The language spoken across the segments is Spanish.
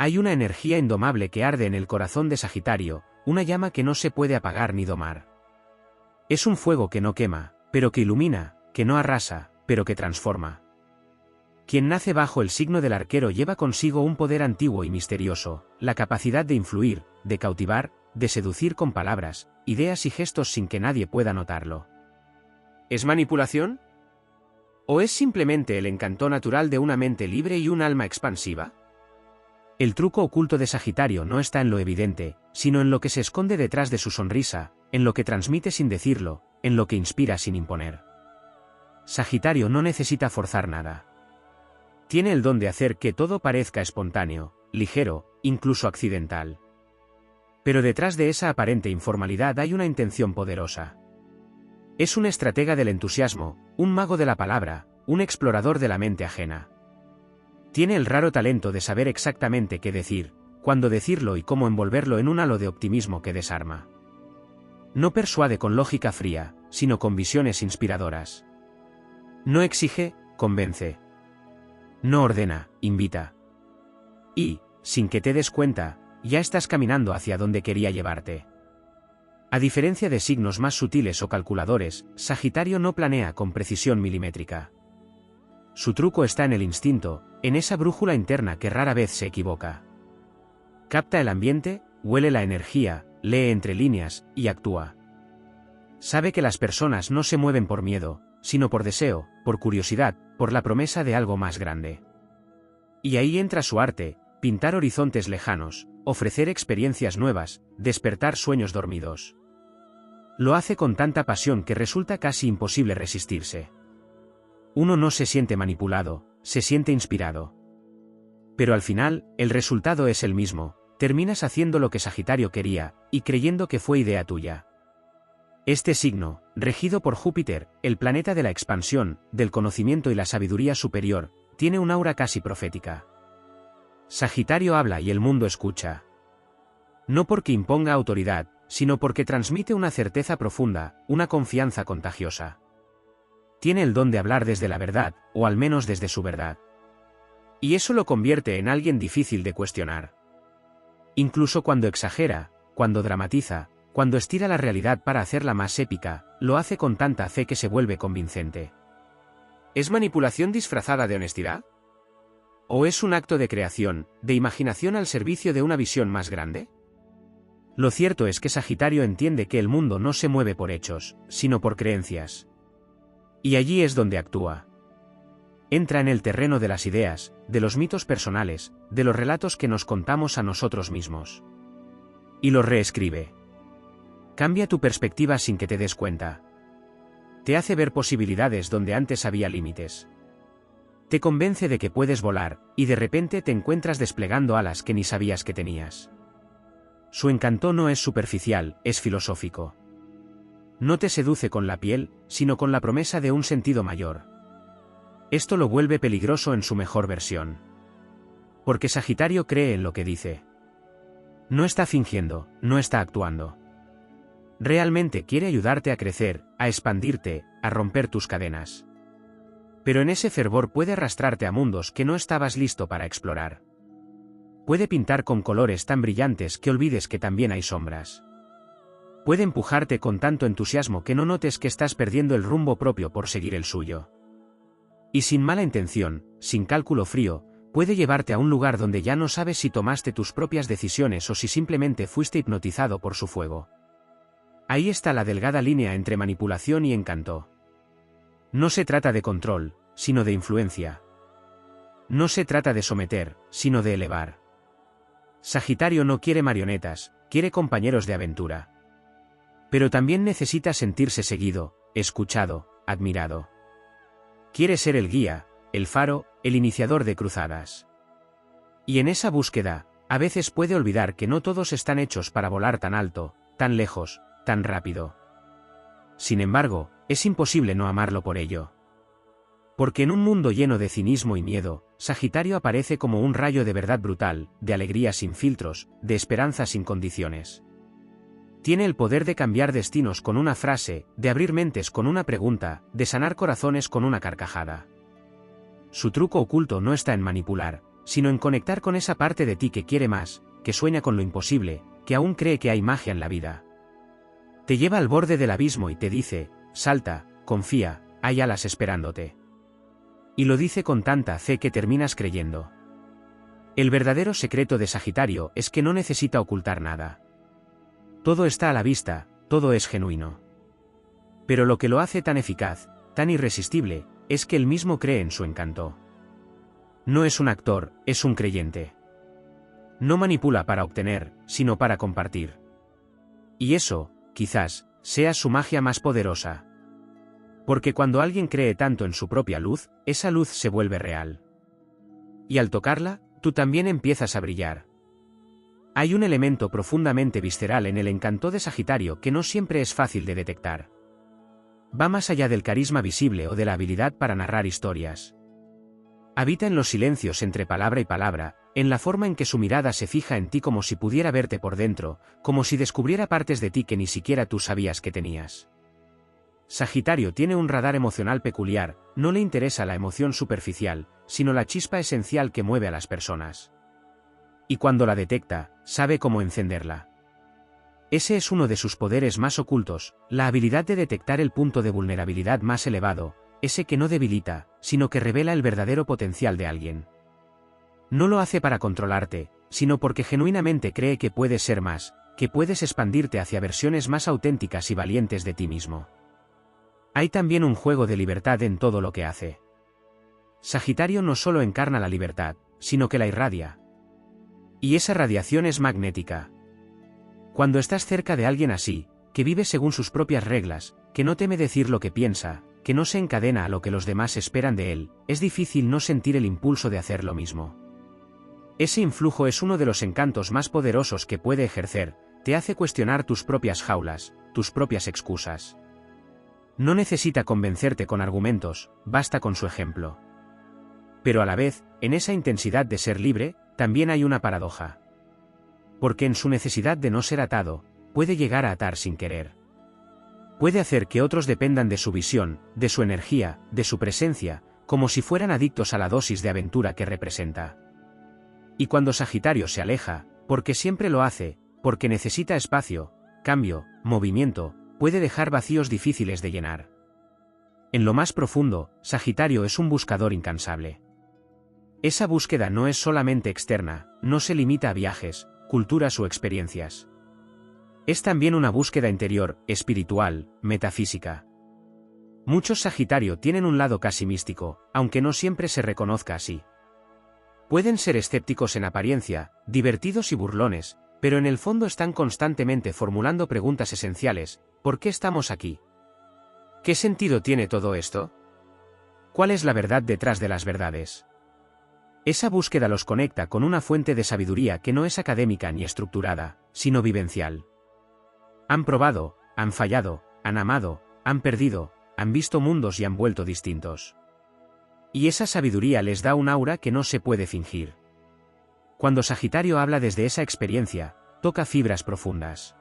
Hay una energía indomable que arde en el corazón de Sagitario, una llama que no se puede apagar ni domar. Es un fuego que no quema, pero que ilumina, que no arrasa, pero que transforma. Quien nace bajo el signo del arquero lleva consigo un poder antiguo y misterioso, la capacidad de influir, de cautivar, de seducir con palabras, ideas y gestos sin que nadie pueda notarlo. ¿Es manipulación? ¿O es simplemente el encanto natural de una mente libre y un alma expansiva? El truco oculto de Sagitario no está en lo evidente, sino en lo que se esconde detrás de su sonrisa, en lo que transmite sin decirlo, en lo que inspira sin imponer. Sagitario no necesita forzar nada. Tiene el don de hacer que todo parezca espontáneo, ligero, incluso accidental. Pero detrás de esa aparente informalidad hay una intención poderosa. Es un estratega del entusiasmo, un mago de la palabra, un explorador de la mente ajena. Tiene el raro talento de saber exactamente qué decir, cuándo decirlo y cómo envolverlo en un halo de optimismo que desarma. No persuade con lógica fría, sino con visiones inspiradoras. No exige, convence. No ordena, invita. Y, sin que te des cuenta, ya estás caminando hacia donde quería llevarte. A diferencia de signos más sutiles o calculadores, Sagitario no planea con precisión milimétrica. Su truco está en el instinto, en esa brújula interna que rara vez se equivoca. Capta el ambiente, huele la energía, lee entre líneas, y actúa. Sabe que las personas no se mueven por miedo, sino por deseo, por curiosidad, por la promesa de algo más grande. Y ahí entra su arte, pintar horizontes lejanos, ofrecer experiencias nuevas, despertar sueños dormidos. Lo hace con tanta pasión que resulta casi imposible resistirse. Uno no se siente manipulado, se siente inspirado. Pero al final, el resultado es el mismo, terminas haciendo lo que Sagitario quería, y creyendo que fue idea tuya. Este signo, regido por Júpiter, el planeta de la expansión, del conocimiento y la sabiduría superior, tiene un aura casi profética. Sagitario habla y el mundo escucha. No porque imponga autoridad, sino porque transmite una certeza profunda, una confianza contagiosa. Tiene el don de hablar desde la verdad, o al menos desde su verdad. Y eso lo convierte en alguien difícil de cuestionar. Incluso cuando exagera, cuando dramatiza, cuando estira la realidad para hacerla más épica, lo hace con tanta fe que se vuelve convincente. ¿Es manipulación disfrazada de honestidad? ¿O es un acto de creación, de imaginación al servicio de una visión más grande? Lo cierto es que Sagitario entiende que el mundo no se mueve por hechos, sino por creencias. Y allí es donde actúa. Entra en el terreno de las ideas, de los mitos personales, de los relatos que nos contamos a nosotros mismos. Y los reescribe. Cambia tu perspectiva sin que te des cuenta. Te hace ver posibilidades donde antes había límites. Te convence de que puedes volar, y de repente te encuentras desplegando alas que ni sabías que tenías. Su encanto no es superficial, es filosófico. No te seduce con la piel, sino con la promesa de un sentido mayor. Esto lo vuelve peligroso en su mejor versión. Porque Sagitario cree en lo que dice. No está fingiendo, no está actuando. Realmente quiere ayudarte a crecer, a expandirte, a romper tus cadenas. Pero en ese fervor puede arrastrarte a mundos que no estabas listo para explorar. Puede pintar con colores tan brillantes que olvides que también hay sombras. Puede empujarte con tanto entusiasmo que no notes que estás perdiendo el rumbo propio por seguir el suyo. Y sin mala intención, sin cálculo frío, puede llevarte a un lugar donde ya no sabes si tomaste tus propias decisiones o si simplemente fuiste hipnotizado por su fuego. Ahí está la delgada línea entre manipulación y encanto. No se trata de control, sino de influencia. No se trata de someter, sino de elevar. Sagitario no quiere marionetas, quiere compañeros de aventura. Pero también necesita sentirse seguido, escuchado, admirado. Quiere ser el guía, el faro, el iniciador de cruzadas. Y en esa búsqueda, a veces puede olvidar que no todos están hechos para volar tan alto, tan lejos, tan rápido. Sin embargo, es imposible no amarlo por ello. Porque en un mundo lleno de cinismo y miedo, Sagitario aparece como un rayo de verdad brutal, de alegría sin filtros, de esperanza sin condiciones. Tiene el poder de cambiar destinos con una frase, de abrir mentes con una pregunta, de sanar corazones con una carcajada. Su truco oculto no está en manipular, sino en conectar con esa parte de ti que quiere más, que sueña con lo imposible, que aún cree que hay magia en la vida. Te lleva al borde del abismo y te dice, salta, confía, hay alas esperándote. Y lo dice con tanta fe que terminas creyendo. El verdadero secreto de Sagitario es que no necesita ocultar nada. Todo está a la vista, todo es genuino. Pero lo que lo hace tan eficaz, tan irresistible, es que él mismo cree en su encanto. No es un actor, es un creyente. No manipula para obtener, sino para compartir. Y eso, quizás, sea su magia más poderosa. Porque cuando alguien cree tanto en su propia luz, esa luz se vuelve real. Y al tocarla, tú también empiezas a brillar. Hay un elemento profundamente visceral en el encanto de Sagitario que no siempre es fácil de detectar. Va más allá del carisma visible o de la habilidad para narrar historias. Habita en los silencios entre palabra y palabra, en la forma en que su mirada se fija en ti como si pudiera verte por dentro, como si descubriera partes de ti que ni siquiera tú sabías que tenías. Sagitario tiene un radar emocional peculiar, no le interesa la emoción superficial, sino la chispa esencial que mueve a las personas. Y cuando la detecta, sabe cómo encenderla. Ese es uno de sus poderes más ocultos, la habilidad de detectar el punto de vulnerabilidad más elevado, ese que no debilita, sino que revela el verdadero potencial de alguien. No lo hace para controlarte, sino porque genuinamente cree que puedes ser más, que puedes expandirte hacia versiones más auténticas y valientes de ti mismo. Hay también un juego de libertad en todo lo que hace. Sagitario no solo encarna la libertad, sino que la irradia. Y esa radiación es magnética. Cuando estás cerca de alguien así, que vive según sus propias reglas, que no teme decir lo que piensa, que no se encadena a lo que los demás esperan de él, es difícil no sentir el impulso de hacer lo mismo. Ese influjo es uno de los encantos más poderosos que puede ejercer, te hace cuestionar tus propias jaulas, tus propias excusas. No necesita convencerte con argumentos, basta con su ejemplo. Pero a la vez, en esa intensidad de ser libre, también hay una paradoja. Porque en su necesidad de no ser atado, puede llegar a atar sin querer. Puede hacer que otros dependan de su visión, de su energía, de su presencia, como si fueran adictos a la dosis de aventura que representa. Y cuando Sagitario se aleja, porque siempre lo hace, porque necesita espacio, cambio, movimiento, puede dejar vacíos difíciles de llenar. En lo más profundo, Sagitario es un buscador incansable. Esa búsqueda no es solamente externa, no se limita a viajes, culturas o experiencias. Es también una búsqueda interior, espiritual, metafísica. Muchos Sagitario tienen un lado casi místico, aunque no siempre se reconozca así. Pueden ser escépticos en apariencia, divertidos y burlones, pero en el fondo están constantemente formulando preguntas esenciales. ¿Por qué estamos aquí? ¿Qué sentido tiene todo esto? ¿Cuál es la verdad detrás de las verdades? Esa búsqueda los conecta con una fuente de sabiduría que no es académica ni estructurada, sino vivencial. Han probado, han fallado, han amado, han perdido, han visto mundos y han vuelto distintos. Y esa sabiduría les da un aura que no se puede fingir. Cuando Sagitario habla desde esa experiencia, toca fibras profundas.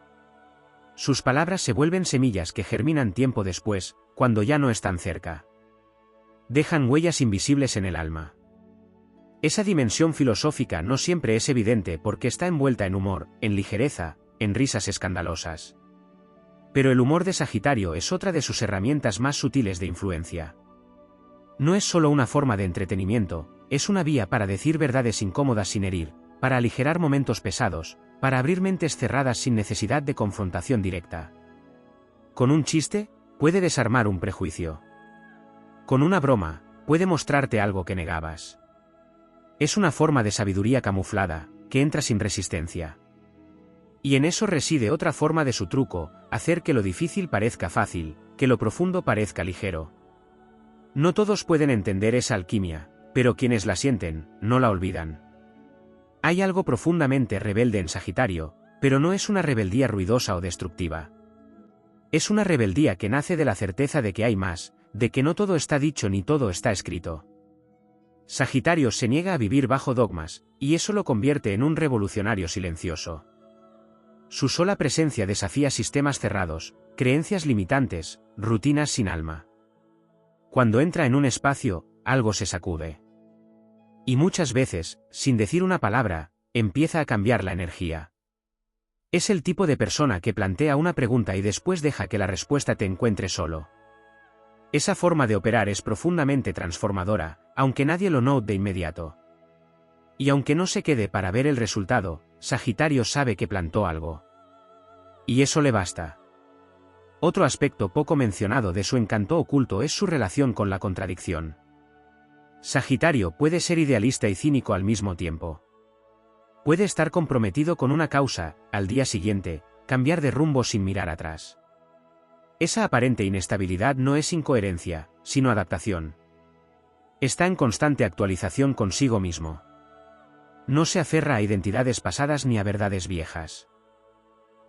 Sus palabras se vuelven semillas que germinan tiempo después, cuando ya no están cerca. Dejan huellas invisibles en el alma. Esa dimensión filosófica no siempre es evidente porque está envuelta en humor, en ligereza, en risas escandalosas. Pero el humor de Sagitario es otra de sus herramientas más sutiles de influencia. No es solo una forma de entretenimiento, es una vía para decir verdades incómodas sin herir, para aligerar momentos pesados, para abrir mentes cerradas sin necesidad de confrontación directa. Con un chiste, puede desarmar un prejuicio. Con una broma, puede mostrarte algo que negabas. Es una forma de sabiduría camuflada, que entra sin resistencia. Y en eso reside otra forma de su truco, hacer que lo difícil parezca fácil, que lo profundo parezca ligero. No todos pueden entender esa alquimia, pero quienes la sienten, no la olvidan. Hay algo profundamente rebelde en Sagitario, pero no es una rebeldía ruidosa o destructiva. Es una rebeldía que nace de la certeza de que hay más, de que no todo está dicho ni todo está escrito. Sagitario se niega a vivir bajo dogmas, y eso lo convierte en un revolucionario silencioso. Su sola presencia desafía sistemas cerrados, creencias limitantes, rutinas sin alma. Cuando entra en un espacio, algo se sacude. Y muchas veces, sin decir una palabra, empieza a cambiar la energía. Es el tipo de persona que plantea una pregunta y después deja que la respuesta te encuentre solo. Esa forma de operar es profundamente transformadora, aunque nadie lo note de inmediato. Y aunque no se quede para ver el resultado, Sagitario sabe que plantó algo. Y eso le basta. Otro aspecto poco mencionado de su encanto oculto es su relación con la contradicción. Sagitario puede ser idealista y cínico al mismo tiempo. Puede estar comprometido con una causa, al día siguiente, cambiar de rumbo sin mirar atrás. Esa aparente inestabilidad no es incoherencia, sino adaptación. Está en constante actualización consigo mismo. No se aferra a identidades pasadas ni a verdades viejas.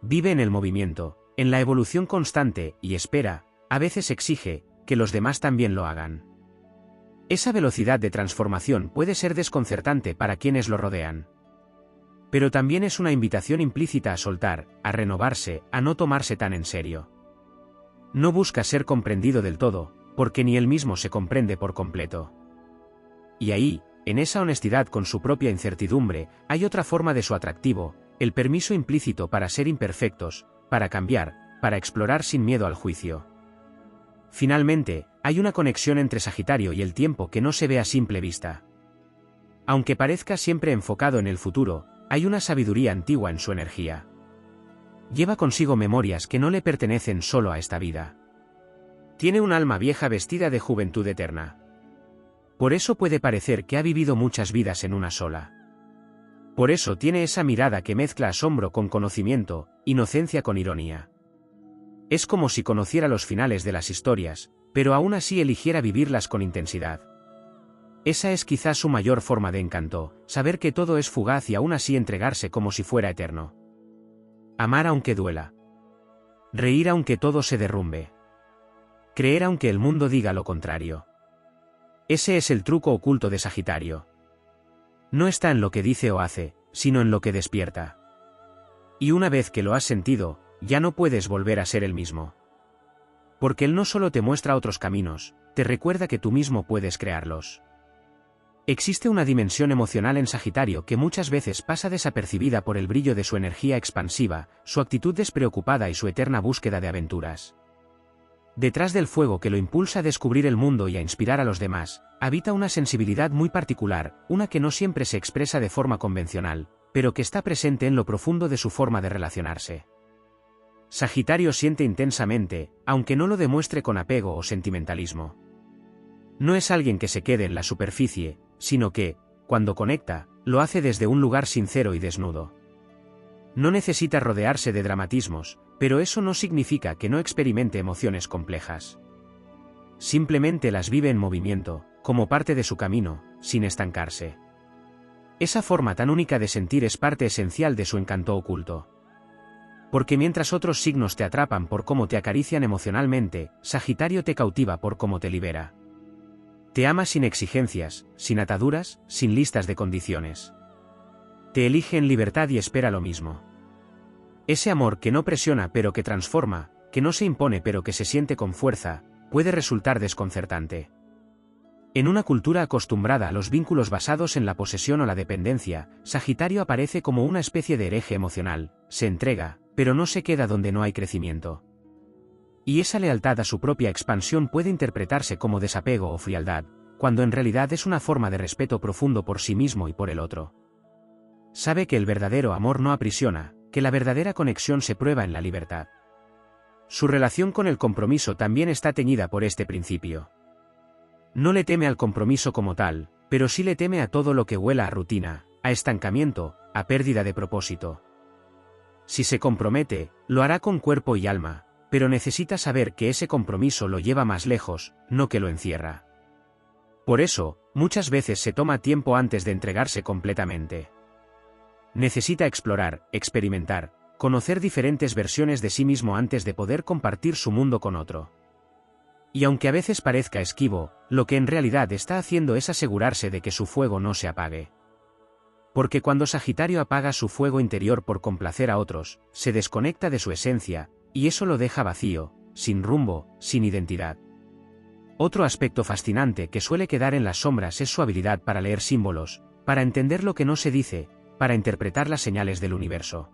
Vive en el movimiento, en la evolución constante, y espera, a veces exige, que los demás también lo hagan. Esa velocidad de transformación puede ser desconcertante para quienes lo rodean. Pero también es una invitación implícita a soltar, a renovarse, a no tomarse tan en serio. No busca ser comprendido del todo, porque ni él mismo se comprende por completo. Y ahí, en esa honestidad con su propia incertidumbre, hay otra forma de su atractivo, el permiso implícito para ser imperfectos, para cambiar, para explorar sin miedo al juicio. Finalmente, hay una conexión entre Sagitario y el tiempo que no se ve a simple vista. Aunque parezca siempre enfocado en el futuro, hay una sabiduría antigua en su energía. Lleva consigo memorias que no le pertenecen solo a esta vida. Tiene un alma vieja vestida de juventud eterna. Por eso puede parecer que ha vivido muchas vidas en una sola. Por eso tiene esa mirada que mezcla asombro con conocimiento, inocencia con ironía. Es como si conociera los finales de las historias, pero aún así eligiera vivirlas con intensidad. Esa es quizás su mayor forma de encanto, saber que todo es fugaz y aún así entregarse como si fuera eterno. Amar aunque duela. Reír aunque todo se derrumbe. Creer aunque el mundo diga lo contrario. Ese es el truco oculto de Sagitario. No está en lo que dice o hace, sino en lo que despierta. Y una vez que lo has sentido, ya no puedes volver a ser el mismo. Porque él no solo te muestra otros caminos, te recuerda que tú mismo puedes crearlos. Existe una dimensión emocional en Sagitario que muchas veces pasa desapercibida por el brillo de su energía expansiva, su actitud despreocupada y su eterna búsqueda de aventuras. Detrás del fuego que lo impulsa a descubrir el mundo y a inspirar a los demás, habita una sensibilidad muy particular, una que no siempre se expresa de forma convencional, pero que está presente en lo profundo de su forma de relacionarse. Sagitario siente intensamente, aunque no lo demuestre con apego o sentimentalismo. No es alguien que se quede en la superficie, sino que, cuando conecta, lo hace desde un lugar sincero y desnudo. No necesita rodearse de dramatismos, pero eso no significa que no experimente emociones complejas. Simplemente las vive en movimiento, como parte de su camino, sin estancarse. Esa forma tan única de sentir es parte esencial de su encanto oculto. Porque mientras otros signos te atrapan por cómo te acarician emocionalmente, Sagitario te cautiva por cómo te libera. Te ama sin exigencias, sin ataduras, sin listas de condiciones. Te elige en libertad y espera lo mismo. Ese amor que no presiona pero que transforma, que no se impone pero que se siente con fuerza, puede resultar desconcertante. En una cultura acostumbrada a los vínculos basados en la posesión o la dependencia, Sagitario aparece como una especie de hereje emocional, se entrega, pero no se queda donde no hay crecimiento. Y esa lealtad a su propia expansión puede interpretarse como desapego o frialdad, cuando en realidad es una forma de respeto profundo por sí mismo y por el otro. Sabe que el verdadero amor no aprisiona, que la verdadera conexión se prueba en la libertad. Su relación con el compromiso también está teñida por este principio. No le teme al compromiso como tal, pero sí le teme a todo lo que huela a rutina, a estancamiento, a pérdida de propósito. Si se compromete, lo hará con cuerpo y alma, pero necesita saber que ese compromiso lo lleva más lejos, no que lo encierra. Por eso, muchas veces se toma tiempo antes de entregarse completamente. Necesita explorar, experimentar, conocer diferentes versiones de sí mismo antes de poder compartir su mundo con otro. Y aunque a veces parezca esquivo, lo que en realidad está haciendo es asegurarse de que su fuego no se apague. Porque cuando Sagitario apaga su fuego interior por complacer a otros, se desconecta de su esencia, y eso lo deja vacío, sin rumbo, sin identidad. Otro aspecto fascinante que suele quedar en las sombras es su habilidad para leer símbolos, para entender lo que no se dice, para interpretar las señales del universo.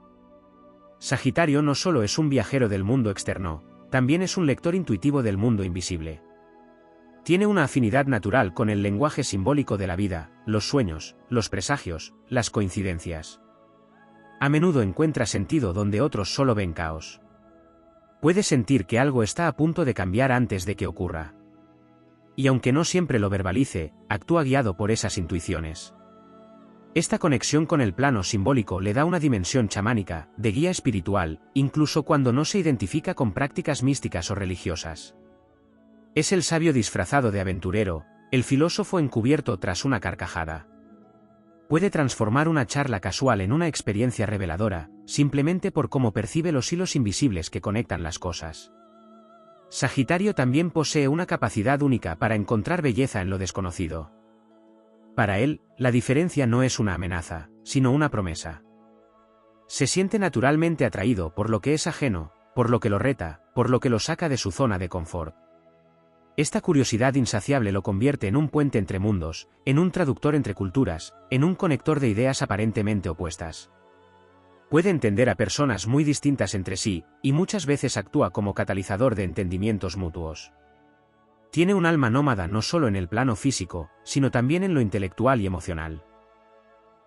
Sagitario no solo es un viajero del mundo externo, también es un lector intuitivo del mundo invisible. Tiene una afinidad natural con el lenguaje simbólico de la vida, los sueños, los presagios, las coincidencias. A menudo encuentra sentido donde otros solo ven caos. Puede sentir que algo está a punto de cambiar antes de que ocurra. Y aunque no siempre lo verbalice, actúa guiado por esas intuiciones. Esta conexión con el plano simbólico le da una dimensión chamánica, de guía espiritual, incluso cuando no se identifica con prácticas místicas o religiosas. Es el sabio disfrazado de aventurero, el filósofo encubierto tras una carcajada. Puede transformar una charla casual en una experiencia reveladora, simplemente por cómo percibe los hilos invisibles que conectan las cosas. Sagitario también posee una capacidad única para encontrar belleza en lo desconocido. Para él, la diferencia no es una amenaza, sino una promesa. Se siente naturalmente atraído por lo que es ajeno, por lo que lo reta, por lo que lo saca de su zona de confort. Esta curiosidad insaciable lo convierte en un puente entre mundos, en un traductor entre culturas, en un conector de ideas aparentemente opuestas. Puede entender a personas muy distintas entre sí, y muchas veces actúa como catalizador de entendimientos mutuos. Tiene un alma nómada no solo en el plano físico, sino también en lo intelectual y emocional.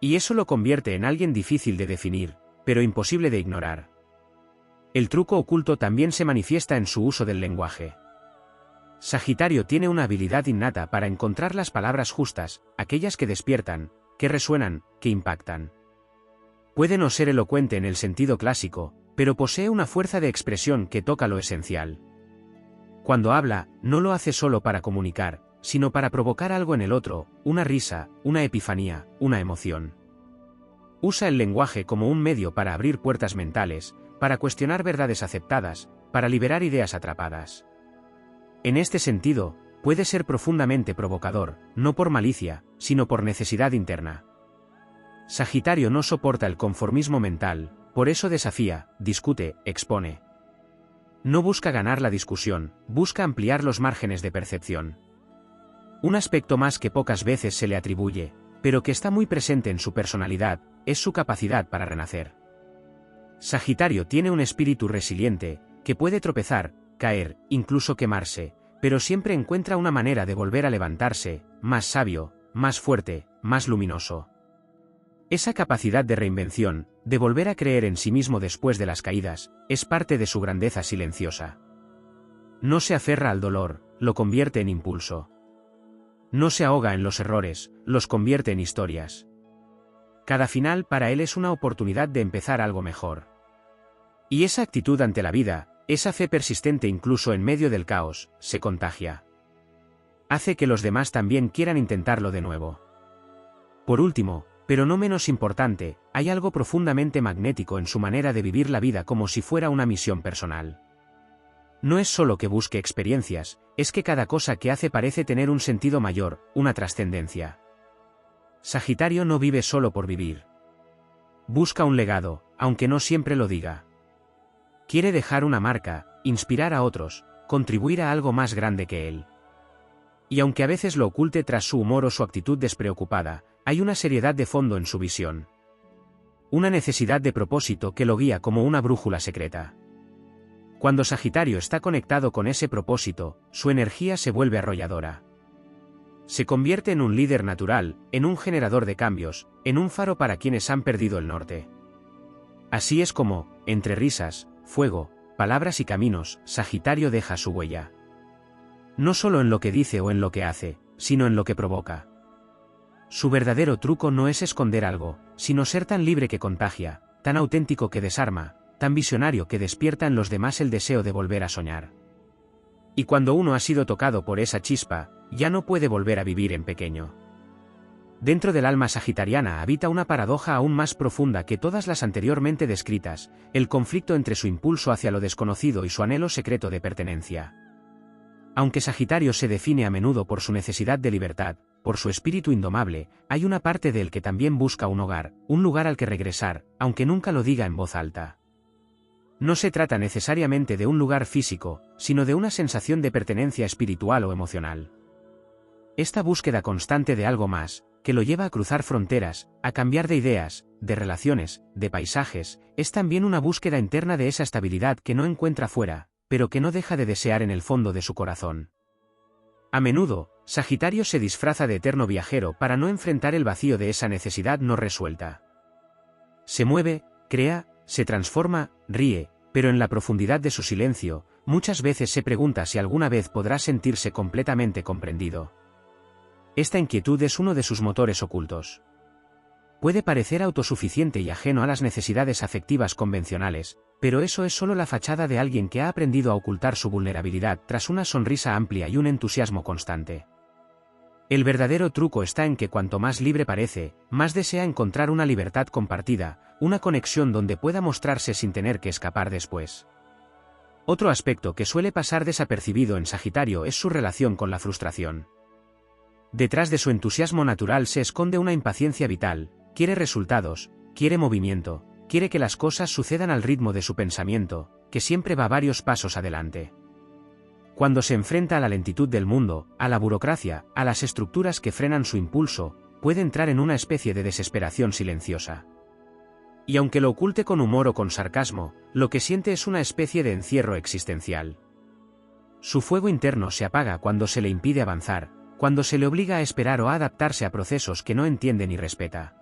Y eso lo convierte en alguien difícil de definir, pero imposible de ignorar. El truco oculto también se manifiesta en su uso del lenguaje. Sagitario tiene una habilidad innata para encontrar las palabras justas, aquellas que despiertan, que resuenan, que impactan. Puede no ser elocuente en el sentido clásico, pero posee una fuerza de expresión que toca lo esencial. Cuando habla, no lo hace solo para comunicar, sino para provocar algo en el otro, una risa, una epifanía, una emoción. Usa el lenguaje como un medio para abrir puertas mentales, para cuestionar verdades aceptadas, para liberar ideas atrapadas. En este sentido, puede ser profundamente provocador, no por malicia, sino por necesidad interna. Sagitario no soporta el conformismo mental, por eso desafía, discute, expone. No busca ganar la discusión, busca ampliar los márgenes de percepción. Un aspecto más que pocas veces se le atribuye, pero que está muy presente en su personalidad, es su capacidad para renacer. Sagitario tiene un espíritu resiliente, que puede tropezar, caer, incluso quemarse, pero siempre encuentra una manera de volver a levantarse, más sabio, más fuerte, más luminoso. Esa capacidad de reinvención, de volver a creer en sí mismo después de las caídas, es parte de su grandeza silenciosa. No se aferra al dolor, lo convierte en impulso. No se ahoga en los errores, los convierte en historias. Cada final para él es una oportunidad de empezar algo mejor. Y esa actitud ante la vida, esa fe persistente incluso en medio del caos, se contagia. Hace que los demás también quieran intentarlo de nuevo. Por último, pero no menos importante, hay algo profundamente magnético en su manera de vivir la vida como si fuera una misión personal. No es solo que busque experiencias, es que cada cosa que hace parece tener un sentido mayor, una trascendencia. Sagitario no vive solo por vivir. Busca un legado, aunque no siempre lo diga. Quiere dejar una marca, inspirar a otros, contribuir a algo más grande que él. Y aunque a veces lo oculte tras su humor o su actitud despreocupada, hay una seriedad de fondo en su visión. Una necesidad de propósito que lo guía como una brújula secreta. Cuando Sagitario está conectado con ese propósito, su energía se vuelve arrolladora. Se convierte en un líder natural, en un generador de cambios, en un faro para quienes han perdido el norte. Así es como, entre risas, fuego, palabras y caminos, Sagitario deja su huella. No solo en lo que dice o en lo que hace, sino en lo que provoca. Su verdadero truco no es esconder algo, sino ser tan libre que contagia, tan auténtico que desarma, tan visionario que despierta en los demás el deseo de volver a soñar. Y cuando uno ha sido tocado por esa chispa, ya no puede volver a vivir en pequeño. Dentro del alma sagitariana habita una paradoja aún más profunda que todas las anteriormente descritas, el conflicto entre su impulso hacia lo desconocido y su anhelo secreto de pertenencia. Aunque Sagitario se define a menudo por su necesidad de libertad, por su espíritu indomable, hay una parte de él que también busca un hogar, un lugar al que regresar, aunque nunca lo diga en voz alta. No se trata necesariamente de un lugar físico, sino de una sensación de pertenencia espiritual o emocional. Esta búsqueda constante de algo más, que lo lleva a cruzar fronteras, a cambiar de ideas, de relaciones, de paisajes, es también una búsqueda interna de esa estabilidad que no encuentra fuera, pero que no deja de desear en el fondo de su corazón. A menudo, Sagitario se disfraza de eterno viajero para no enfrentar el vacío de esa necesidad no resuelta. Se mueve, crea, se transforma, ríe, pero en la profundidad de su silencio, muchas veces se pregunta si alguna vez podrá sentirse completamente comprendido. Esta inquietud es uno de sus motores ocultos. Puede parecer autosuficiente y ajeno a las necesidades afectivas convencionales, pero eso es solo la fachada de alguien que ha aprendido a ocultar su vulnerabilidad tras una sonrisa amplia y un entusiasmo constante. El verdadero truco está en que cuanto más libre parece, más desea encontrar una libertad compartida, una conexión donde pueda mostrarse sin tener que escapar después. Otro aspecto que suele pasar desapercibido en Sagitario es su relación con la frustración. Detrás de su entusiasmo natural se esconde una impaciencia vital, quiere resultados, quiere movimiento, quiere que las cosas sucedan al ritmo de su pensamiento, que siempre va varios pasos adelante. Cuando se enfrenta a la lentitud del mundo, a la burocracia, a las estructuras que frenan su impulso, puede entrar en una especie de desesperación silenciosa. Y aunque lo oculte con humor o con sarcasmo, lo que siente es una especie de encierro existencial. Su fuego interno se apaga cuando se le impide avanzar, cuando se le obliga a esperar o a adaptarse a procesos que no entiende ni respeta.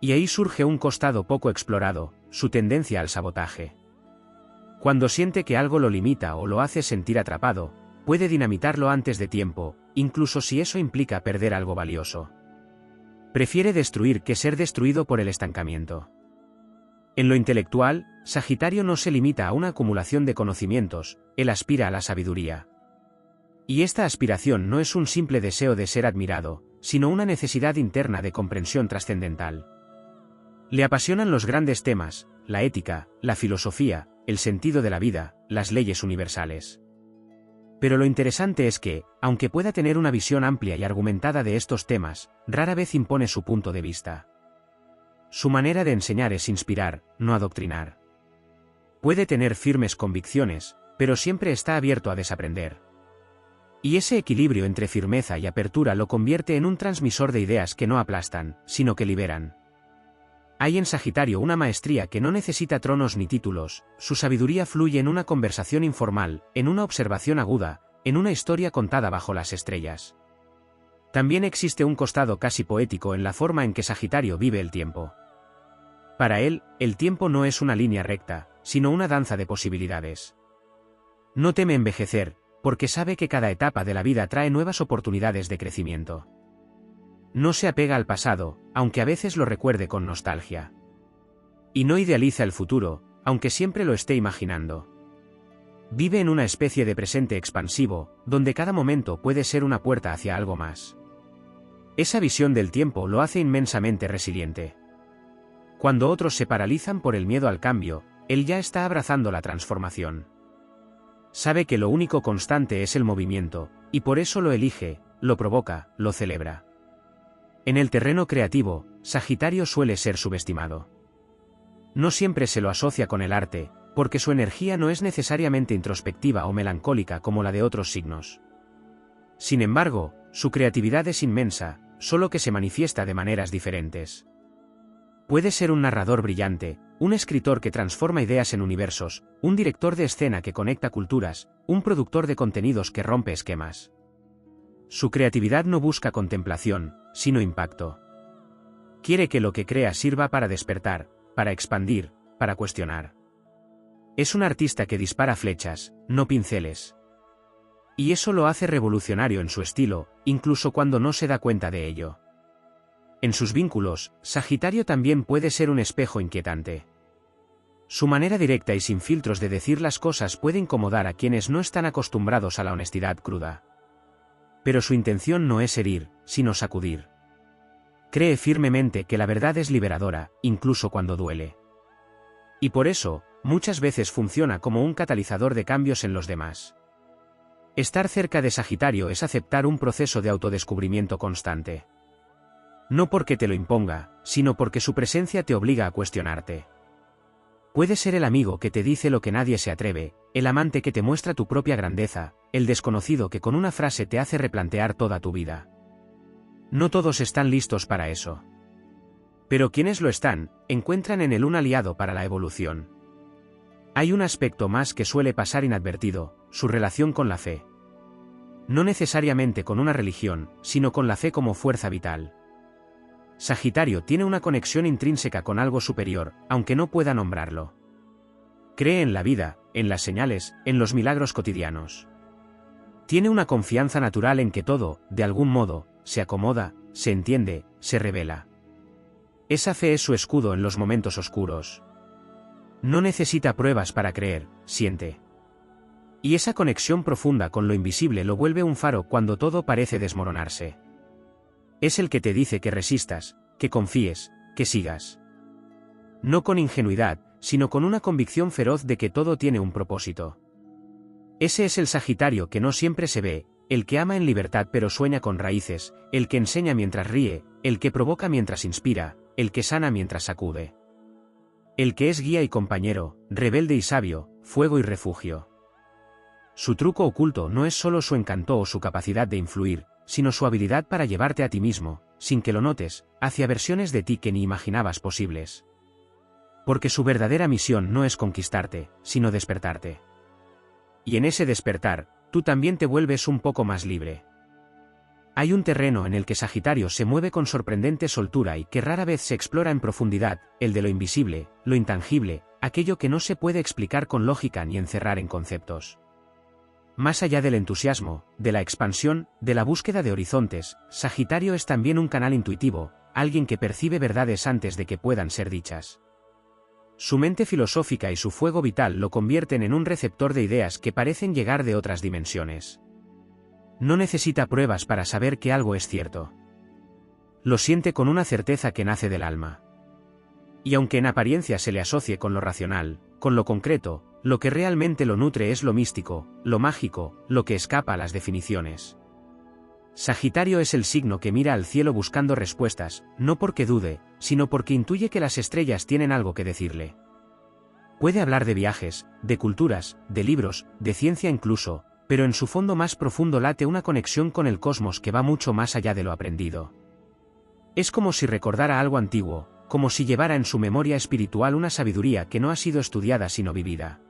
Y ahí surge un costado poco explorado, su tendencia al sabotaje. Cuando siente que algo lo limita o lo hace sentir atrapado, puede dinamitarlo antes de tiempo, incluso si eso implica perder algo valioso. Prefiere destruir que ser destruido por el estancamiento. En lo intelectual, Sagitario no se limita a una acumulación de conocimientos, él aspira a la sabiduría. Y esta aspiración no es un simple deseo de ser admirado, sino una necesidad interna de comprensión trascendental. Le apasionan los grandes temas, la ética, la filosofía, el sentido de la vida, las leyes universales. Pero lo interesante es que, aunque pueda tener una visión amplia y argumentada de estos temas, rara vez impone su punto de vista. Su manera de enseñar es inspirar, no adoctrinar. Puede tener firmes convicciones, pero siempre está abierto a desaprender. Y ese equilibrio entre firmeza y apertura lo convierte en un transmisor de ideas que no aplastan, sino que liberan. Hay en Sagitario una maestría que no necesita tronos ni títulos, su sabiduría fluye en una conversación informal, en una observación aguda, en una historia contada bajo las estrellas. También existe un costado casi poético en la forma en que Sagitario vive el tiempo. Para él, el tiempo no es una línea recta, sino una danza de posibilidades. No teme envejecer, porque sabe que cada etapa de la vida trae nuevas oportunidades de crecimiento. No se apega al pasado, aunque a veces lo recuerde con nostalgia. Y no idealiza el futuro, aunque siempre lo esté imaginando. Vive en una especie de presente expansivo, donde cada momento puede ser una puerta hacia algo más. Esa visión del tiempo lo hace inmensamente resiliente. Cuando otros se paralizan por el miedo al cambio, él ya está abrazando la transformación. Sabe que lo único constante es el movimiento, y por eso lo elige, lo provoca, lo celebra. En el terreno creativo, Sagitario suele ser subestimado. No siempre se lo asocia con el arte, porque su energía no es necesariamente introspectiva o melancólica como la de otros signos. Sin embargo, su creatividad es inmensa, solo que se manifiesta de maneras diferentes. Puede ser un narrador brillante, un escritor que transforma ideas en universos, un director de escena que conecta culturas, un productor de contenidos que rompe esquemas. Su creatividad no busca contemplación, sino impacto. Quiere que lo que crea sirva para despertar, para expandir, para cuestionar. Es un artista que dispara flechas, no pinceles. Y eso lo hace revolucionario en su estilo, incluso cuando no se da cuenta de ello. En sus vínculos, Sagitario también puede ser un espejo inquietante. Su manera directa y sin filtros de decir las cosas puede incomodar a quienes no están acostumbrados a la honestidad cruda. Pero su intención no es herir, sino sacudir. Cree firmemente que la verdad es liberadora, incluso cuando duele. Y por eso, muchas veces funciona como un catalizador de cambios en los demás. Estar cerca de Sagitario es aceptar un proceso de autodescubrimiento constante. No porque te lo imponga, sino porque su presencia te obliga a cuestionarte. Puede ser el amigo que te dice lo que nadie se atreve, el amante que te muestra tu propia grandeza, el desconocido que con una frase te hace replantear toda tu vida. No todos están listos para eso. Pero quienes lo están, encuentran en él un aliado para la evolución. Hay un aspecto más que suele pasar inadvertido, su relación con la fe. No necesariamente con una religión, sino con la fe como fuerza vital. Sagitario tiene una conexión intrínseca con algo superior, aunque no pueda nombrarlo. Cree en la vida, en las señales, en los milagros cotidianos. Tiene una confianza natural en que todo, de algún modo, se acomoda, se entiende, se revela. Esa fe es su escudo en los momentos oscuros. No necesita pruebas para creer, siente. Y esa conexión profunda con lo invisible lo vuelve un faro cuando todo parece desmoronarse. Es el que te dice que resistas, que confíes, que sigas. No con ingenuidad, sino con una convicción feroz de que todo tiene un propósito. Ese es el Sagitario que no siempre se ve, el que ama en libertad pero sueña con raíces, el que enseña mientras ríe, el que provoca mientras inspira, el que sana mientras sacude. El que es guía y compañero, rebelde y sabio, fuego y refugio. Su truco oculto no es solo su encanto o su capacidad de influir, sino su habilidad para llevarte a ti mismo, sin que lo notes, hacia versiones de ti que ni imaginabas posibles. Porque su verdadera misión no es conquistarte, sino despertarte. Y en ese despertar, tú también te vuelves un poco más libre. Hay un terreno en el que Sagitario se mueve con sorprendente soltura y que rara vez se explora en profundidad, el de lo invisible, lo intangible, aquello que no se puede explicar con lógica ni encerrar en conceptos. Más allá del entusiasmo, de la expansión, de la búsqueda de horizontes, Sagitario es también un canal intuitivo, alguien que percibe verdades antes de que puedan ser dichas. Su mente filosófica y su fuego vital lo convierten en un receptor de ideas que parecen llegar de otras dimensiones. No necesita pruebas para saber que algo es cierto. Lo siente con una certeza que nace del alma. Y aunque en apariencia se le asocie con lo racional, con lo concreto, lo que realmente lo nutre es lo místico, lo mágico, lo que escapa a las definiciones. Sagitario es el signo que mira al cielo buscando respuestas, no porque dude, sino porque intuye que las estrellas tienen algo que decirle. Puede hablar de viajes, de culturas, de libros, de ciencia incluso, pero en su fondo más profundo late una conexión con el cosmos que va mucho más allá de lo aprendido. Es como si recordara algo antiguo, como si llevara en su memoria espiritual una sabiduría que no ha sido estudiada sino vivida.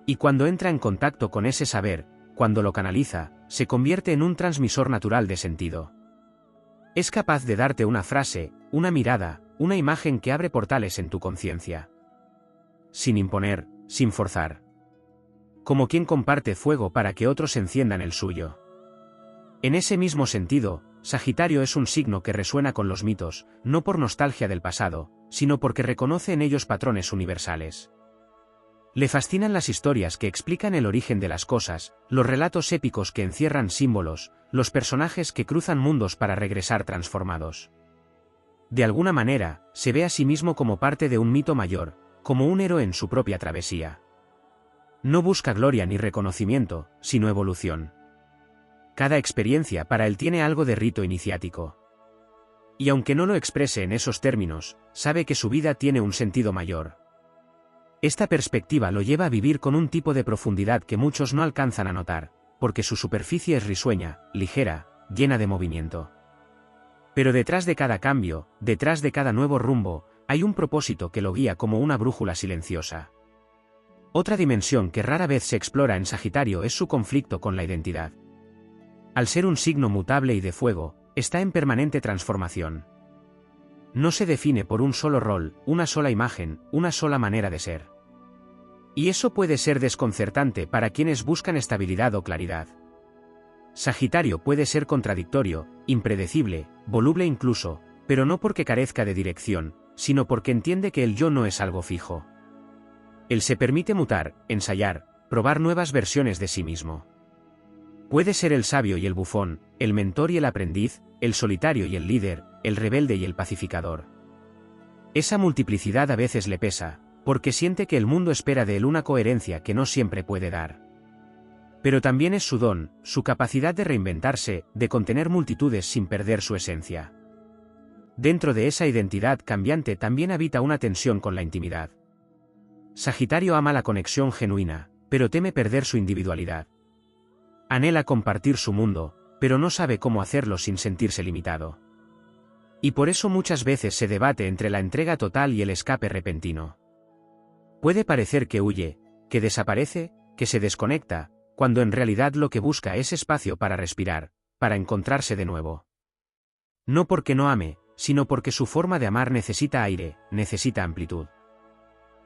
Y cuando entra en contacto con ese saber, cuando lo canaliza, se convierte en un transmisor natural de sentido. Es capaz de darte una frase, una mirada, una imagen que abre portales en tu conciencia. Sin imponer, sin forzar. Como quien comparte fuego para que otros enciendan el suyo. En ese mismo sentido, Sagitario es un signo que resuena con los mitos, no por nostalgia del pasado, sino porque reconoce en ellos patrones universales. Le fascinan las historias que explican el origen de las cosas, los relatos épicos que encierran símbolos, los personajes que cruzan mundos para regresar transformados. De alguna manera, se ve a sí mismo como parte de un mito mayor, como un héroe en su propia travesía. No busca gloria ni reconocimiento, sino evolución. Cada experiencia para él tiene algo de rito iniciático. Y aunque no lo exprese en esos términos, sabe que su vida tiene un sentido mayor. Esta perspectiva lo lleva a vivir con un tipo de profundidad que muchos no alcanzan a notar, porque su superficie es risueña, ligera, llena de movimiento. Pero detrás de cada cambio, detrás de cada nuevo rumbo, hay un propósito que lo guía como una brújula silenciosa. Otra dimensión que rara vez se explora en Sagitario es su conflicto con la identidad. Al ser un signo mutable y de fuego, está en permanente transformación. No se define por un solo rol, una sola imagen, una sola manera de ser. Y eso puede ser desconcertante para quienes buscan estabilidad o claridad. Sagitario puede ser contradictorio, impredecible, voluble incluso, pero no porque carezca de dirección, sino porque entiende que el yo no es algo fijo. Él se permite mutar, ensayar, probar nuevas versiones de sí mismo. Puede ser el sabio y el bufón, el mentor y el aprendiz, el solitario y el líder, el rebelde y el pacificador. Esa multiplicidad a veces le pesa, porque siente que el mundo espera de él una coherencia que no siempre puede dar. Pero también es su don, su capacidad de reinventarse, de contener multitudes sin perder su esencia. Dentro de esa identidad cambiante también habita una tensión con la intimidad. Sagitario ama la conexión genuina, pero teme perder su individualidad. Anhela compartir su mundo, pero no sabe cómo hacerlo sin sentirse limitado. Y por eso muchas veces se debate entre la entrega total y el escape repentino. Puede parecer que huye, que desaparece, que se desconecta, cuando en realidad lo que busca es espacio para respirar, para encontrarse de nuevo. No porque no ame, sino porque su forma de amar necesita aire, necesita amplitud.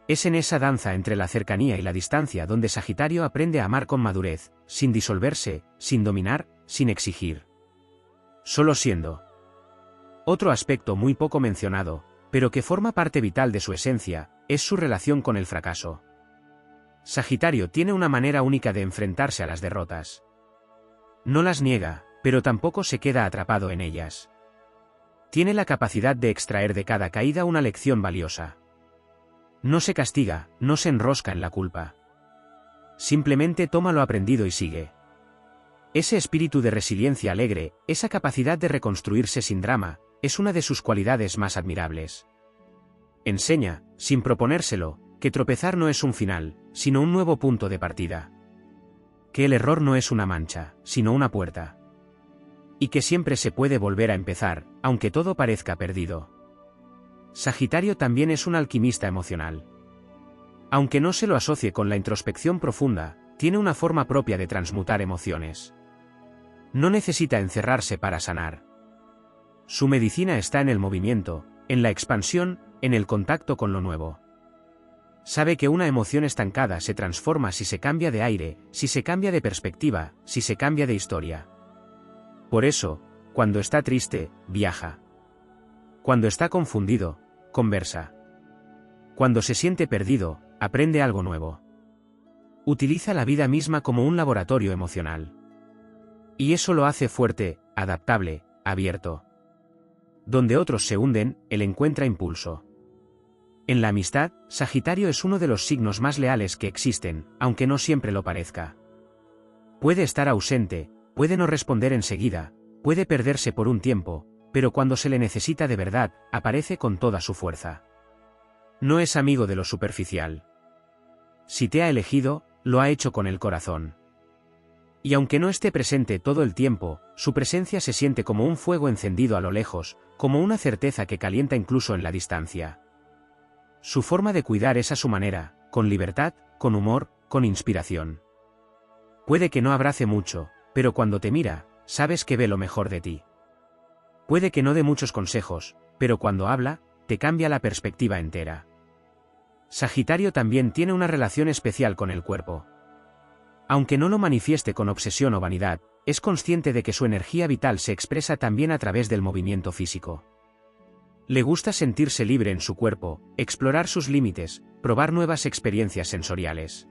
Es en esa danza entre la cercanía y la distancia donde Sagitario aprende a amar con madurez, sin disolverse, sin dominar, sin exigir. Solo siendo. Otro aspecto muy poco mencionado, pero que forma parte vital de su esencia, es su relación con el fracaso. Sagitario tiene una manera única de enfrentarse a las derrotas. No las niega, pero tampoco se queda atrapado en ellas. Tiene la capacidad de extraer de cada caída una lección valiosa. No se castiga, no se enrosca en la culpa. Simplemente toma lo aprendido y sigue. Ese espíritu de resiliencia alegre, esa capacidad de reconstruirse sin drama, es una de sus cualidades más admirables. Enseña, sin proponérselo, que tropezar no es un final, sino un nuevo punto de partida. Que el error no es una mancha, sino una puerta. Y que siempre se puede volver a empezar, aunque todo parezca perdido. Sagitario también es un alquimista emocional. Aunque no se lo asocie con la introspección profunda, tiene una forma propia de transmutar emociones. No necesita encerrarse para sanar. Su medicina está en el movimiento, en la expansión, en el contacto con lo nuevo. Sabe que una emoción estancada se transforma si se cambia de aire, si se cambia de perspectiva, si se cambia de historia. Por eso, cuando está triste, viaja. Cuando está confundido, conversa. Cuando se siente perdido, aprende algo nuevo. Utiliza la vida misma como un laboratorio emocional. Y eso lo hace fuerte, adaptable, abierto. Donde otros se hunden, él encuentra impulso. En la amistad, Sagitario es uno de los signos más leales que existen, aunque no siempre lo parezca. Puede estar ausente, puede no responder enseguida, puede perderse por un tiempo, pero cuando se le necesita de verdad, aparece con toda su fuerza. No es amigo de lo superficial. Si te ha elegido, lo ha hecho con el corazón. Y aunque no esté presente todo el tiempo, su presencia se siente como un fuego encendido a lo lejos, como una certeza que calienta incluso en la distancia. Su forma de cuidar es a su manera, con libertad, con humor, con inspiración. Puede que no abrace mucho, pero cuando te mira, sabes que ve lo mejor de ti. Puede que no dé muchos consejos, pero cuando habla, te cambia la perspectiva entera. Sagitario también tiene una relación especial con el cuerpo. Aunque no lo manifieste con obsesión o vanidad, es consciente de que su energía vital se expresa también a través del movimiento físico. Le gusta sentirse libre en su cuerpo, explorar sus límites, probar nuevas experiencias sensoriales.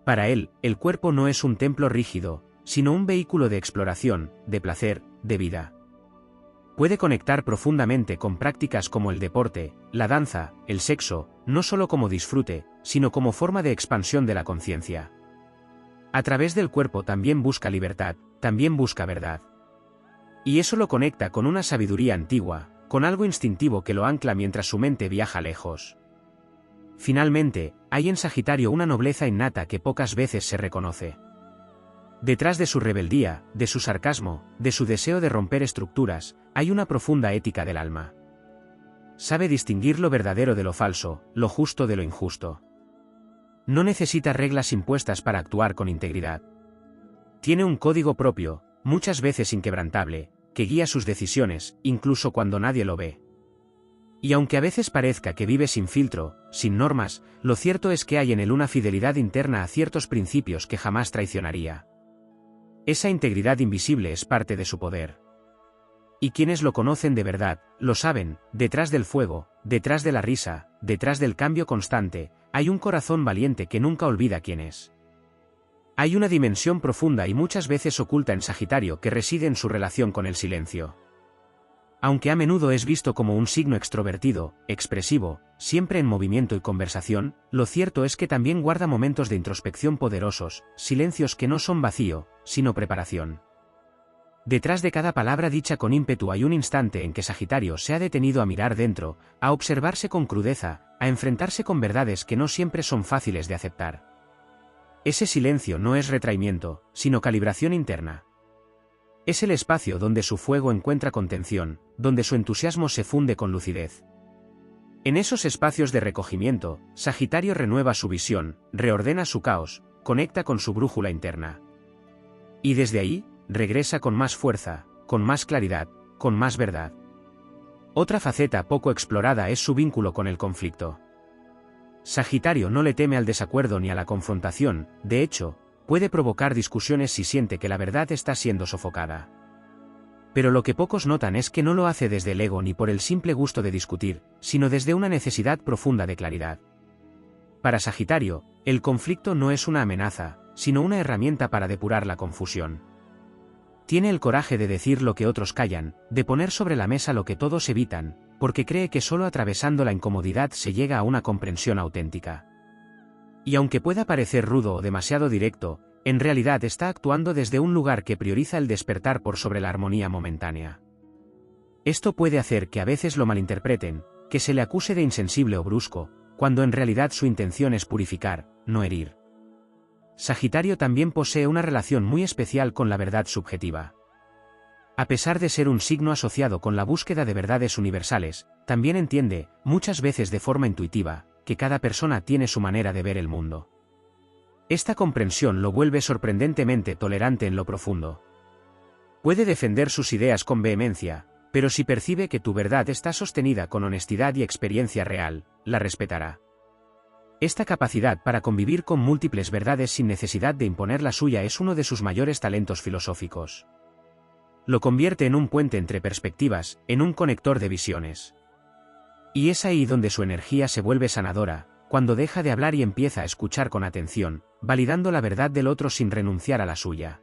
Para él, el cuerpo no es un templo rígido, sino un vehículo de exploración, de placer, de vida. Puede conectar profundamente con prácticas como el deporte, la danza, el sexo, no solo como disfrute, sino como forma de expansión de la conciencia. A través del cuerpo también busca libertad, también busca verdad. Y eso lo conecta con una sabiduría antigua, con algo instintivo que lo ancla mientras su mente viaja lejos. Finalmente, hay en Sagitario una nobleza innata que pocas veces se reconoce. Detrás de su rebeldía, de su sarcasmo, de su deseo de romper estructuras, hay una profunda ética del alma. Sabe distinguir lo verdadero de lo falso, lo justo de lo injusto. No necesita reglas impuestas para actuar con integridad. Tiene un código propio, muchas veces inquebrantable, que guía sus decisiones, incluso cuando nadie lo ve. Y aunque a veces parezca que vive sin filtro, sin normas, lo cierto es que hay en él una fidelidad interna a ciertos principios que jamás traicionaría. Esa integridad invisible es parte de su poder. Y quienes lo conocen de verdad, lo saben, detrás del fuego, detrás de la risa, detrás del cambio constante, hay un corazón valiente que nunca olvida quién es. Hay una dimensión profunda y muchas veces oculta en Sagitario que reside en su relación con el silencio. Aunque a menudo es visto como un signo extrovertido, expresivo, siempre en movimiento y conversación, lo cierto es que también guarda momentos de introspección poderosos, silencios que no son vacío, sino preparación. Detrás de cada palabra dicha con ímpetu hay un instante en que Sagitario se ha detenido a mirar dentro, a observarse con crudeza, a enfrentarse con verdades que no siempre son fáciles de aceptar. Ese silencio no es retraimiento, sino calibración interna. Es el espacio donde su fuego encuentra contención, donde su entusiasmo se funde con lucidez. En esos espacios de recogimiento, Sagitario renueva su visión, reordena su caos, conecta con su brújula interna. Y desde ahí, regresa con más fuerza, con más claridad, con más verdad. Otra faceta poco explorada es su vínculo con el conflicto. Sagitario no le teme al desacuerdo ni a la confrontación, de hecho, puede provocar discusiones si siente que la verdad está siendo sofocada. Pero lo que pocos notan es que no lo hace desde el ego ni por el simple gusto de discutir, sino desde una necesidad profunda de claridad. Para Sagitario, el conflicto no es una amenaza, sino una herramienta para depurar la confusión. Tiene el coraje de decir lo que otros callan, de poner sobre la mesa lo que todos evitan, porque cree que solo atravesando la incomodidad se llega a una comprensión auténtica. Y aunque pueda parecer rudo o demasiado directo, en realidad está actuando desde un lugar que prioriza el despertar por sobre la armonía momentánea. Esto puede hacer que a veces lo malinterpreten, que se le acuse de insensible o brusco, cuando en realidad su intención es purificar, no herir. Sagitario también posee una relación muy especial con la verdad subjetiva. A pesar de ser un signo asociado con la búsqueda de verdades universales, también entiende, muchas veces de forma intuitiva, que cada persona tiene su manera de ver el mundo. Esta comprensión lo vuelve sorprendentemente tolerante en lo profundo. Puede defender sus ideas con vehemencia, pero si percibe que tu verdad está sostenida con honestidad y experiencia real, la respetará. Esta capacidad para convivir con múltiples verdades sin necesidad de imponer la suya es uno de sus mayores talentos filosóficos. Lo convierte en un puente entre perspectivas, en un conector de visiones. Y es ahí donde su energía se vuelve sanadora, cuando deja de hablar y empieza a escuchar con atención, validando la verdad del otro sin renunciar a la suya.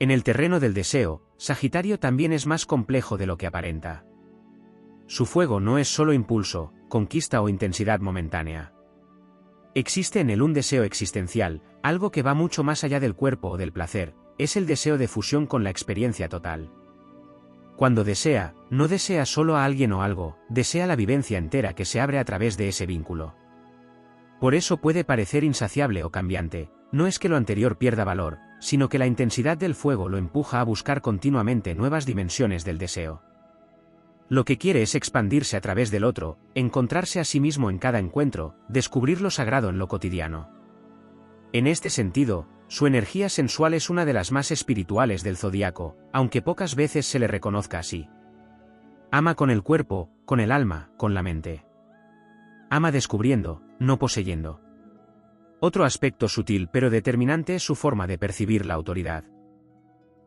En el terreno del deseo, Sagitario también es más complejo de lo que aparenta. Su fuego no es solo impulso, conquista o intensidad momentánea. Existe en él un deseo existencial, algo que va mucho más allá del cuerpo o del placer, es el deseo de fusión con la experiencia total. Cuando desea, no desea solo a alguien o algo, desea la vivencia entera que se abre a través de ese vínculo. Por eso puede parecer insaciable o cambiante, no es que lo anterior pierda valor, sino que la intensidad del fuego lo empuja a buscar continuamente nuevas dimensiones del deseo. Lo que quiere es expandirse a través del otro, encontrarse a sí mismo en cada encuentro, descubrir lo sagrado en lo cotidiano. En este sentido, su energía sensual es una de las más espirituales del zodiaco, aunque pocas veces se le reconozca así. Ama con el cuerpo, con el alma, con la mente. Ama descubriendo, no poseyendo. Otro aspecto sutil pero determinante es su forma de percibir la autoridad.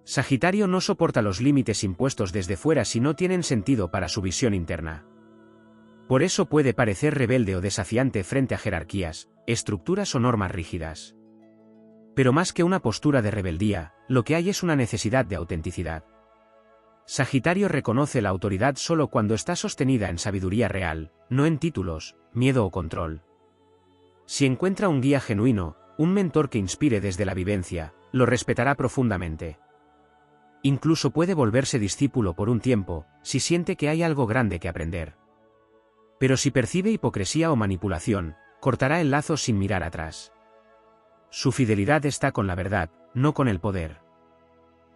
Sagitario no soporta los límites impuestos desde fuera si no tienen sentido para su visión interna. Por eso puede parecer rebelde o desafiante frente a jerarquías, estructuras o normas rígidas. Pero más que una postura de rebeldía, lo que hay es una necesidad de autenticidad. Sagitario reconoce la autoridad solo cuando está sostenida en sabiduría real, no en títulos, miedo o control. Si encuentra un guía genuino, un mentor que inspire desde la vivencia, lo respetará profundamente. Incluso puede volverse discípulo por un tiempo, si siente que hay algo grande que aprender. Pero si percibe hipocresía o manipulación, cortará el lazo sin mirar atrás. Su fidelidad está con la verdad, no con el poder.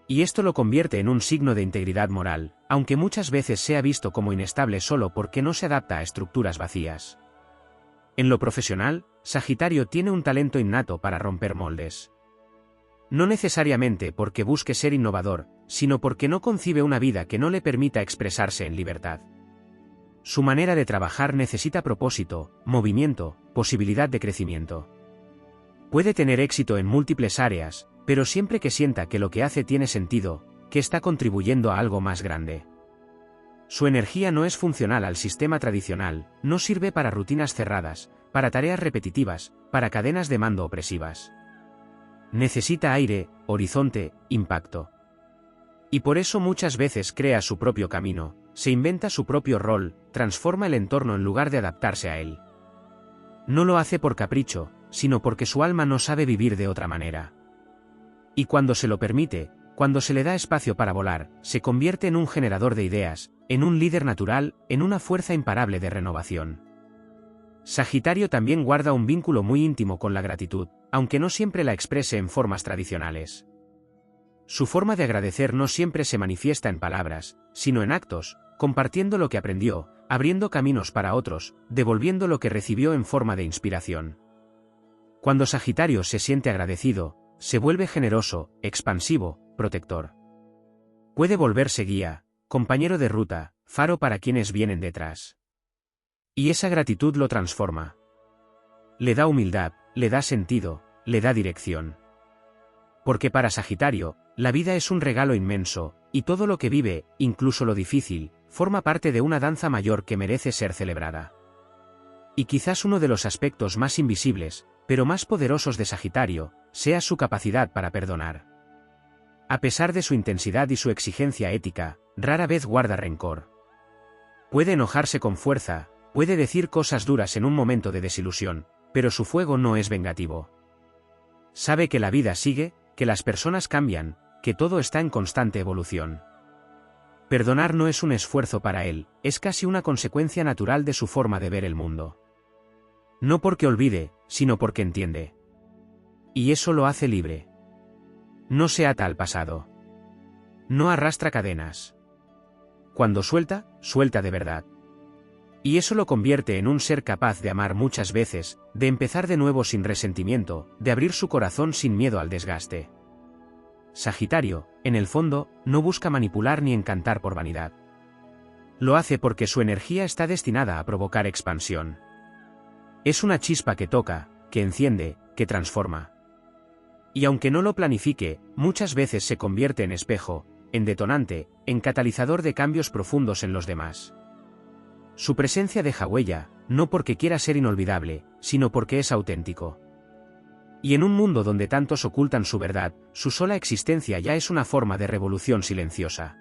Y esto lo convierte en un signo de integridad moral, aunque muchas veces sea visto como inestable solo porque no se adapta a estructuras vacías. En lo profesional, Sagitario tiene un talento innato para romper moldes. No necesariamente porque busque ser innovador, sino porque no concibe una vida que no le permita expresarse en libertad. Su manera de trabajar necesita propósito, movimiento, posibilidad de crecimiento. Puede tener éxito en múltiples áreas, pero siempre que sienta que lo que hace tiene sentido, que está contribuyendo a algo más grande. Su energía no es funcional al sistema tradicional, no sirve para rutinas cerradas, para tareas repetitivas, para cadenas de mando opresivas. Necesita aire, horizonte, impacto. Y por eso muchas veces crea su propio camino, se inventa su propio rol, transforma el entorno en lugar de adaptarse a él. No lo hace por capricho, sino porque su alma no sabe vivir de otra manera. Y cuando se lo permite, Cuando se le da espacio para volar, se convierte en un generador de ideas, en un líder natural, en una fuerza imparable de renovación. Sagitario también guarda un vínculo muy íntimo con la gratitud, aunque no siempre la exprese en formas tradicionales. Su forma de agradecer no siempre se manifiesta en palabras, sino en actos, compartiendo lo que aprendió, abriendo caminos para otros, devolviendo lo que recibió en forma de inspiración. Cuando Sagitario se siente agradecido, se vuelve generoso, expansivo, protector. Puede volverse guía, compañero de ruta, faro para quienes vienen detrás. Y esa gratitud lo transforma. Le da humildad, le da sentido, le da dirección. Porque para Sagitario, la vida es un regalo inmenso, y todo lo que vive, incluso lo difícil, forma parte de una danza mayor que merece ser celebrada. Y quizás uno de los aspectos más invisibles, pero más poderosos de Sagitario, sea su capacidad para perdonar. A pesar de su intensidad y su exigencia ética, rara vez guarda rencor. Puede enojarse con fuerza, puede decir cosas duras en un momento de desilusión, pero su fuego no es vengativo. Sabe que la vida sigue, que las personas cambian, que todo está en constante evolución. Perdonar no es un esfuerzo para él, es casi una consecuencia natural de su forma de ver el mundo. No porque olvide, sino porque entiende. Y eso lo hace libre. No se ata al pasado. No arrastra cadenas. Cuando suelta, suelta de verdad. Y eso lo convierte en un ser capaz de amar muchas veces, de empezar de nuevo sin resentimiento, de abrir su corazón sin miedo al desgaste. Sagitario, en el fondo, no busca manipular ni encantar por vanidad. Lo hace porque su energía está destinada a provocar expansión. Es una chispa que toca, que enciende, que transforma. Y aunque no lo planifique, muchas veces se convierte en espejo, en detonante, en catalizador de cambios profundos en los demás. Su presencia deja huella, no porque quiera ser inolvidable, sino porque es auténtico. Y en un mundo donde tantos ocultan su verdad, su sola existencia ya es una forma de revolución silenciosa.